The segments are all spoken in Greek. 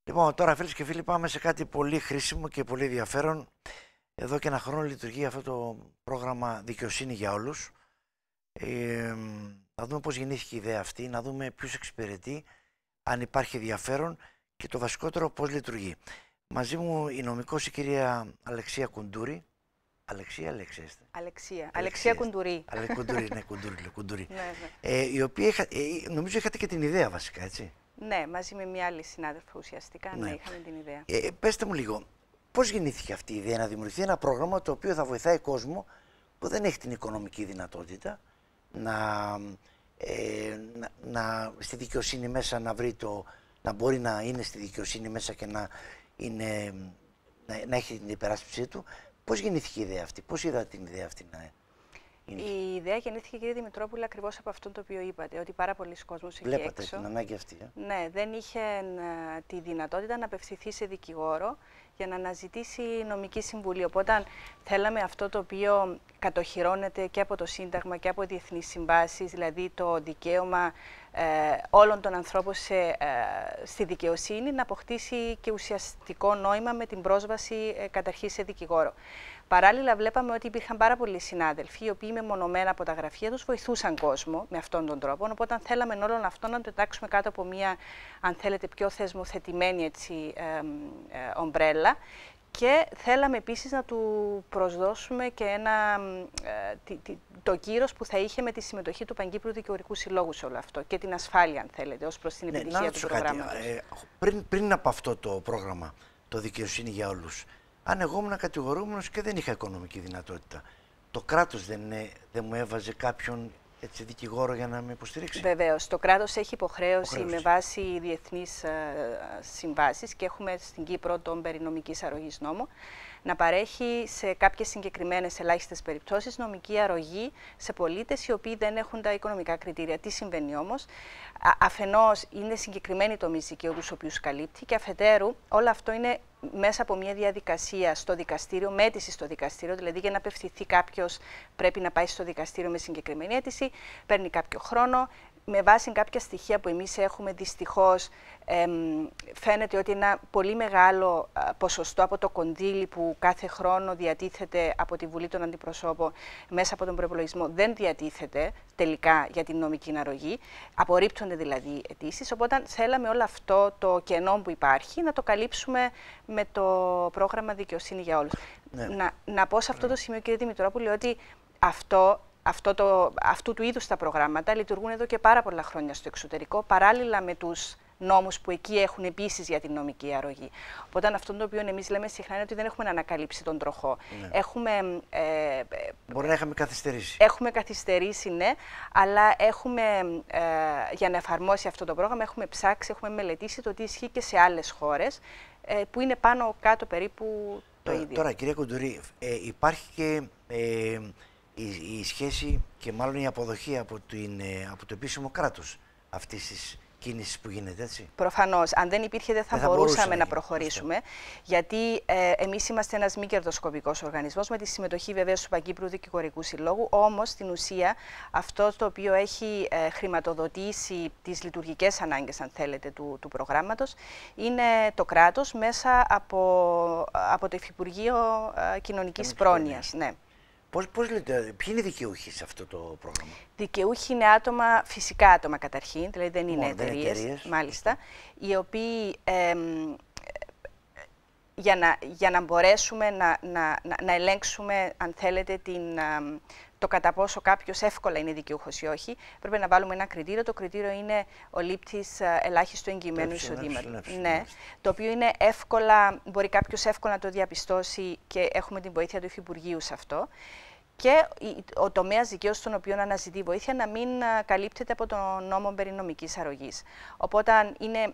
Λοιπόν, τώρα φίλες και φίλοι, πάμε σε κάτι πολύ χρήσιμο και πολύ ενδιαφέρον. Εδώ και ένα χρόνο λειτουργεί αυτό το πρόγραμμα Δικαιοσύνη για Όλους. Να δούμε πώς γεννήθηκε η ιδέα αυτή, να δούμε ποιους εξυπηρετεί, αν υπάρχει ενδιαφέρον και το βασικότερο πώς λειτουργεί. Μαζί μου η νομικός η κυρία Αλεξία Κουντούρη. Αλεξία Κουντουρί. Κουντούρη, ναι, Κουντούρη. Ναι, ναι. Η οποία νομίζω είχατε και την ιδέα βασικά, έτσι. Ναι, μαζί με μια άλλη συνάδελφο ουσιαστικά, ναι, είχαμε την ιδέα. Πέστε μου λίγο, πώς γεννήθηκε αυτή η ιδέα να δημιουργηθεί ένα πρόγραμμα το οποίο θα βοηθάει κόσμο που δεν έχει την οικονομική δυνατότητα στη δικαιοσύνη μέσα να βρει να μπορεί να είναι στη δικαιοσύνη μέσα και να έχει την υπεράσπιση του. Πώς γεννήθηκε η ιδέα αυτή, πώς είδατε την ιδέα αυτή να είναι? Η ιδέα γεννήθηκε, κύριε Δημητρόπουλε, ακριβώς από αυτό το οποίο είπατε, ότι πάρα πολλοί κόσμος εκεί Βλέπατε έξω, την ανάγκη αυτή. Ναι, δεν είχε τη δυνατότητα να απευθυνθεί σε δικηγόρο για να αναζητήσει νομική συμβουλή. Οπότε θέλαμε αυτό το οποίο κατοχυρώνεται και από το Σύνταγμα και από διεθνείς συμβάσεις, δηλαδή το δικαίωμα όλων των ανθρώπων στη δικαιοσύνη, να αποκτήσει και ουσιαστικό νόημα με την πρόσβαση καταρχήν σε δικηγόρο. Παράλληλα, βλέπαμε ότι υπήρχαν πάρα πολλοί συνάδελφοι, οι οποίοι μεμονωμένα από τα γραφεία τους βοηθούσαν κόσμο με αυτόν τον τρόπο. Οπότε, θέλαμε όλων αυτών να το εντάξουμε κάτω από μια, αν θέλετε, πιο θεσμοθετημένη ομπρέλα. Και θέλαμε επίσης να του προσδώσουμε και το κύρος που θα είχε με τη συμμετοχή του Παγκύπριου Δικηγορικού Συλλόγου σε όλο αυτό και την ασφάλεια, αν θέλετε, ως προς την επιτυχία του προγράμματος. Πριν από αυτό το πρόγραμμα, το Δικαιοσύνη για Όλους, αν εγώ ήμουν κατηγορούμενος και δεν είχα οικονομική δυνατότητα, το κράτος δεν μου έβαζε κάποιον δικηγόρο για να με υποστηρίξει? Βεβαίως. Το κράτος έχει υποχρέωση με βάση διεθνείς συμβάσεις και έχουμε στην Κύπρο τον περί νομικής αρρωγής νόμο να παρέχει σε κάποιες συγκεκριμένες ελάχιστες περιπτώσεις νομική αρρωγή σε πολίτες οι οποίοι δεν έχουν τα οικονομικά κριτήρια. Τι συμβαίνει όμως? Αφενός είναι συγκεκριμένοι τομείς δικαίου τους οποίους καλύπτει και αφετέρου όλο αυτό είναι μέσα από μια διαδικασία στο δικαστήριο, με αίτηση στο δικαστήριο, δηλαδή για να απευθυνθεί κάποιος πρέπει να πάει στο δικαστήριο με συγκεκριμένη αίτηση, παίρνει κάποιο χρόνο. Με βάση κάποια στοιχεία που εμείς έχουμε, δυστυχώς φαίνεται ότι ένα πολύ μεγάλο ποσοστό από το κονδύλι που κάθε χρόνο διατίθεται από τη Βουλή των Αντιπροσώπων μέσα από τον προϋπολογισμό δεν διατίθεται τελικά για την νομική αρρωγή. Απορρίπτονται δηλαδή αιτήσεις. Οπότε θέλαμε όλο αυτό το κενό που υπάρχει να το καλύψουμε με το πρόγραμμα Δικαιοσύνη για Όλους. Ναι. Να πω σε αυτό το σημείο, κύριε Δημητρόπουλε, ότι αυτού του είδους τα προγράμματα λειτουργούν εδώ και πάρα πολλά χρόνια στο εξωτερικό, παράλληλα με τους νόμους που εκεί έχουν επίσης για την νομική αρρωγή. Οπότε αυτό το οποίο εμείς λέμε συχνά είναι ότι δεν έχουμε ανακαλύψει τον τροχό. Ναι. Μπορεί να είχαμε καθυστερήσει. Έχουμε καθυστερήσει, ναι, αλλά για να εφαρμόσει αυτό το πρόγραμμα έχουμε ψάξει, έχουμε μελετήσει το τι ισχύει και σε άλλες χώρες, που είναι πάνω κάτω περίπου το ίδιο. Τώρα, κυρία Κουντουρί, υπάρχει και η σχέση και μάλλον η αποδοχή από το επίσημο κράτος αυτής της κίνησης που γίνεται, έτσι? Προφανώς. Αν δεν υπήρχε δεν θα μπορούσαμε να προχωρήσουμε, γιατί εμείς είμαστε ένας μη κερδοσκοπικός οργανισμός με τη συμμετοχή βεβαίως του Παγκύπριου Δικηγορικού Συλλόγου, όμως στην ουσία αυτό το οποίο έχει χρηματοδοτήσει τις λειτουργικές ανάγκες, αν θέλετε, του προγράμματος είναι το κράτος μέσα από το Υφυπουργείο Κοινωνικής Πρόνοιας. Ναι. Πώς λέτε, ποιοι είναι οι δικαιούχοι σε αυτό το πρόγραμμα? Δικαιούχοι είναι φυσικά άτομα καταρχήν, δηλαδή δεν είναι εταιρείες, μάλιστα, οι οποίοι για να μπορέσουμε να ελέγξουμε, αν θέλετε, το κατά πόσο κάποιος εύκολα είναι δικαιούχος ή όχι, πρέπει να βάλουμε ένα κριτήριο. Το κριτήριο είναι ο λήπτης ελάχιστου εγγυημένου εισοδήματος. Ναι, το οποίο είναι μπορεί κάποιος εύκολα να το διαπιστώσει και έχουμε την βοήθεια του Υφυπουργείου σε αυτό. Και ο τομέας δικαίου στον οποίο αναζητεί βοήθεια να μην καλύπτεται από τον νόμο περί νομικής αρρωγής. Οπότε είναι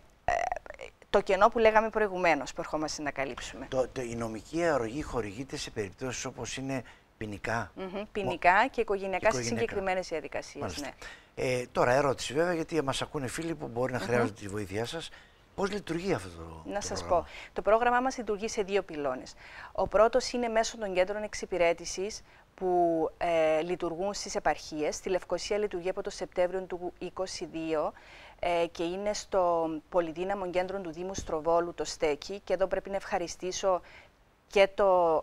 το κενό που λέγαμε προηγουμένως που ερχόμαστε να καλύψουμε. Η νομική αρρωγή χορηγείται σε περιπτώσεις όπως είναι ποινικά. Ποινικά και οικογενειακά σε συγκεκριμένες διαδικασίες. Ναι. Τώρα, ερώτηση βέβαια, γιατί μας ακούνε φίλοι που μπορεί να χρειάζονται τη βοήθειά σας. Πώς λειτουργεί αυτό το πρόγραμμα? Να σας πω. Το πρόγραμμά μας λειτουργεί σε δύο πυλώνες. Ο πρώτος είναι μέσω των κέντρων εξυπηρέτησης που λειτουργούν στις επαρχίες. Στη Λευκοσία λειτουργεί από το Σεπτέμβριο του 2022 και είναι στο πολυδύναμο κέντρο του Δήμου Στροβόλου, το Στέκι, και εδώ πρέπει να ευχαριστήσω και το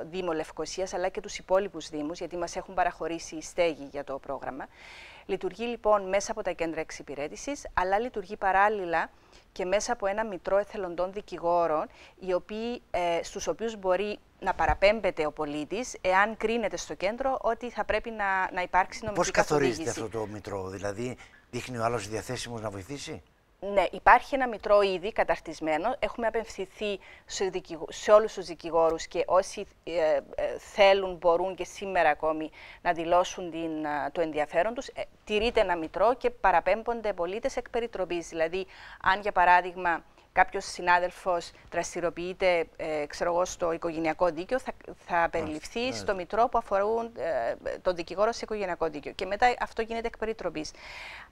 Δήμο Λευκωσίας αλλά και τους υπόλοιπους δήμους, γιατί μας έχουν παραχωρήσει στέγη για το πρόγραμμα. Λειτουργεί λοιπόν μέσα από τα κέντρα εξυπηρέτησης, αλλά λειτουργεί παράλληλα και μέσα από ένα μητρό εθελοντών δικηγόρων, στους οποίους μπορεί να παραπέμπεται ο πολίτης, εάν κρίνεται στο κέντρο ότι θα πρέπει να υπάρξει νομική καθοδήγηση. Πώς καθορίζεται αυτό το μητρό, δηλαδή δείχνει ο άλλος διαθέσιμος να βοηθήσει? Ναι, υπάρχει ένα μητρό ήδη καταρτισμένο. Έχουμε απευθυνθεί σε όλους τους δικηγόρους και όσοι θέλουν, μπορούν και σήμερα ακόμη να δηλώσουν το ενδιαφέρον τους. Τηρείται ένα μητρό και παραπέμπονται πολίτες εκ περιτροπής. Δηλαδή, αν για παράδειγμα κάποιος συνάδελφος δραστηριοποιείται στο οικογενειακό δίκαιο, θα περιληφθεί στο μητρό που αφορούν τον δικηγόρο σε οικογενειακό δίκαιο. Και μετά αυτό γίνεται εκ περιτροπής.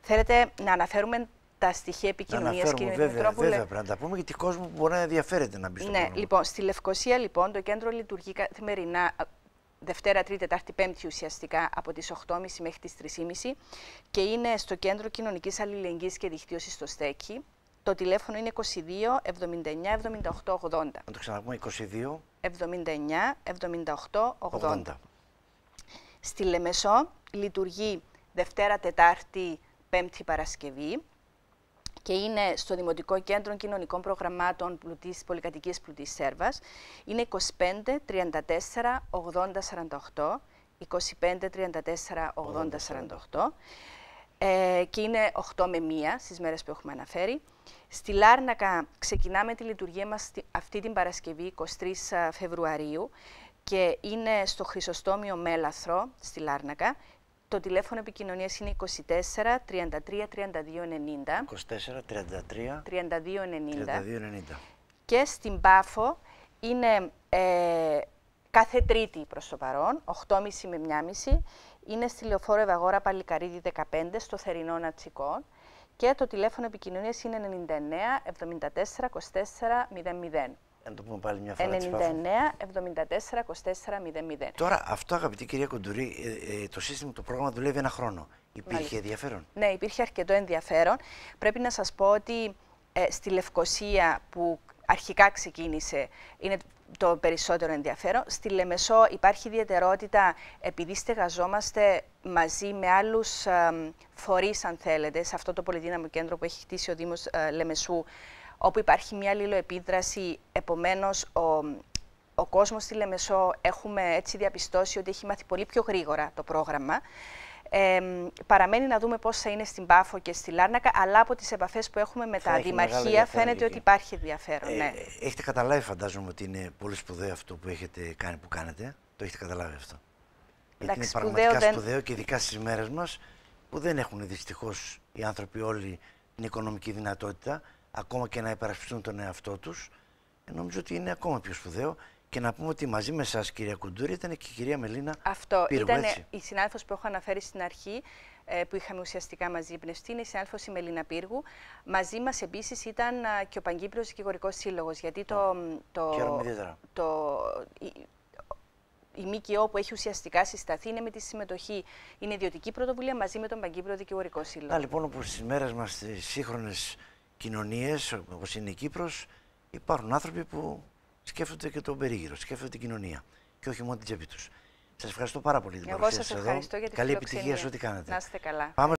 Θέλετε να αναφέρουμε τα στοιχεία επικοινωνίας, κύριε Δημητρόπουλε? Βέβαια, πρέπει να τα πούμε, γιατί κόσμο μπορεί να ενδιαφέρεται να μπει στο πρόγραμμα. Λοιπόν, στη Λευκωσία, λοιπόν, το κέντρο λειτουργεί καθημερινά Δευτέρα, Τρίτη, Τετάρτη, Πέμπτη ουσιαστικά από τις 8.30 μέχρι τις 3.30 και είναι στο Κέντρο Κοινωνικής Αλληλεγγύης και Δικτύωσης στο Στέκι. Το τηλέφωνο είναι 22 79 78 80. Να το ξαναπούμε, 22 79 78 80. Στη Λεμεσό λειτουργεί Δευτέρα, Τετάρτη, Πέμπτη, Παρασκευή και είναι στο Δημοτικό Κέντρο Κοινωνικών Προγραμμάτων Πολυκατοικίας Πλουτής Σέρβας. Είναι 25 34 80 48, 25 34 80 48 και είναι 8 με 1 στις μέρες που έχουμε αναφέρει. Στη Λάρνακα ξεκινάμε τη λειτουργία μας αυτή την Παρασκευή, 23 Φεβρουαρίου, και είναι στο Χρυσοστόμιο Μέλαθρο, στη Λάρνακα. Το τηλέφωνο επικοινωνίας είναι 24 33 32 90. 24 33 32 90. Και στην Πάφο είναι κάθε Τρίτη προς το παρόν, 8.30 με 1.30. Είναι στη Λεωφόρο Ευαγόρα Παλικαρίδη 15, στο Θερινό Νατσικό. Και το τηλέφωνο επικοινωνίας είναι 99 74 24 00. Να το πούμε πάλι μια φορά. 99 74 24 00. Τώρα, αυτό, αγαπητή κυρία Κοντουρί, το σύστημα, το πρόγραμμα δουλεύει ένα χρόνο. Υπήρχε ενδιαφέρον? Ναι, υπήρχε αρκετό ενδιαφέρον. Πρέπει να σας πω ότι στη Λευκωσία, που αρχικά ξεκίνησε, είναι το περισσότερο ενδιαφέρον. Στη Λεμεσό υπάρχει ιδιαιτερότητα επειδή στεγαζόμαστε μαζί με άλλους φορείς, αν θέλετε, σε αυτό το πολυδύναμο κέντρο που έχει χτίσει ο Δήμος Λεμεσού, όπου υπάρχει μια αλληλοεπίδραση. Επομένως, ο κόσμος στη Λεμεσό έχουμε έτσι διαπιστώσει ότι έχει μάθει πολύ πιο γρήγορα το πρόγραμμα. Παραμένει να δούμε πώς θα είναι στην Πάφο και στη Λάρνακα, αλλά από τις επαφές που έχουμε με τα αντιμαρχεία φαίνεται ότι υπάρχει ενδιαφέρον. Ναι. Έχετε καταλάβει, φαντάζομαι, ότι είναι πολύ σπουδαίο αυτό που έχετε κάνει, που κάνετε. Το έχετε καταλάβει αυτό? Γιατί είναι πραγματικά σπουδαίο και ειδικά στις μέρες μας, που δεν έχουν δυστυχώς οι άνθρωποι όλοι την οικονομική δυνατότητα, ακόμα και να υπερασπιστούν τον εαυτό τους. Νομίζω ότι είναι ακόμα πιο σπουδαίο. Και να πούμε ότι μαζί με εσάς, κυρία Κουντούρη, ήταν και η κυρία Μελίνα Πύργου, ήταν έτσι? Η συνάδελφος που έχω αναφέρει στην αρχή, που είχαμε ουσιαστικά μαζί εμπνευστεί, είναι η συνάδελφος η Μελίνα Πύργου. Μαζί μας επίσης ήταν και ο Παγκύπριος Δικηγορικός Σύλλογος, γιατί η ΜΚΟ που έχει ουσιαστικά συσταθεί είναι με τη συμμετοχή, είναι ιδιωτική πρωτοβουλία μαζί με τον Παγκύπριο Δικηγορικό Σύλλογο. Λοιπόν, όπως στις μέρες μας, στις σύγχρονες κοινωνίες, όπως είναι η Κύπρος, υπάρχουν άνθρωποι που σκέφτονται και τον περίγυρο, σκέφτονται την κοινωνία και όχι μόνο την τσέπη τους. Σας ευχαριστώ πάρα πολύ για την παρουσία σας εδώ. Εγώ σας ευχαριστώ για τη Καλή φιλοξενία. επιτυχία σε ό,τι κάνετε. Να είστε καλά. Πάμε